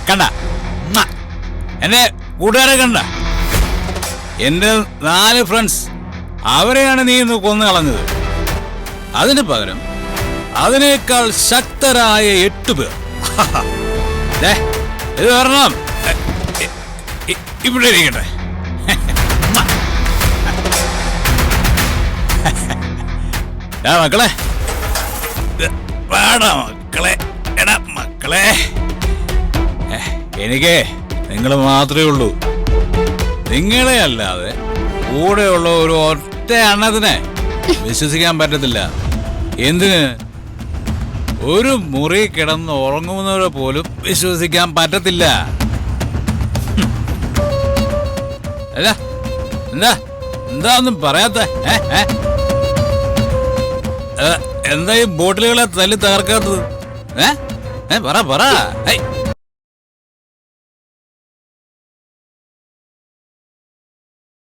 കണ്ട എന്റെ കൂട്ടുകാരെ കണ്ട എന്റെ 4 ഫ്രണ്ട്സ് അവരെയാണ് നീ ഇന്ന് കൊന്നു കളഞ്ഞത്. അതിന് പകരം അതിനേക്കാൾ ശക്തരായ 8 പേർ ഇത് വരണം ഇവിടെ ഇരിക്കട്ടെ. മക്കളെ വേടാ മക്കളെ, എടാ മക്കളെ, എനിക്ക് നിങ്ങൾ മാത്രമേ ഉള്ളൂ. നിങ്ങളെ അല്ലാതെ കൂടെയുള്ള ഒരു ഒറ്റ എണ്ണത്തിനെ വിശ്വസിക്കാൻ പറ്റത്തില്ല. എന്തിന്? ഒരു മുറി കിടന്ന് ഉറങ്ങുന്നവരെ പോലും വിശ്വസിക്കാൻ പറ്റത്തില്ല. അല്ല എന്താ ഒന്നും പറയാത്ത? എന്താ ഈ ബോട്ടിലുകളെ തല്ലി തകർക്കാത്തത്? പറ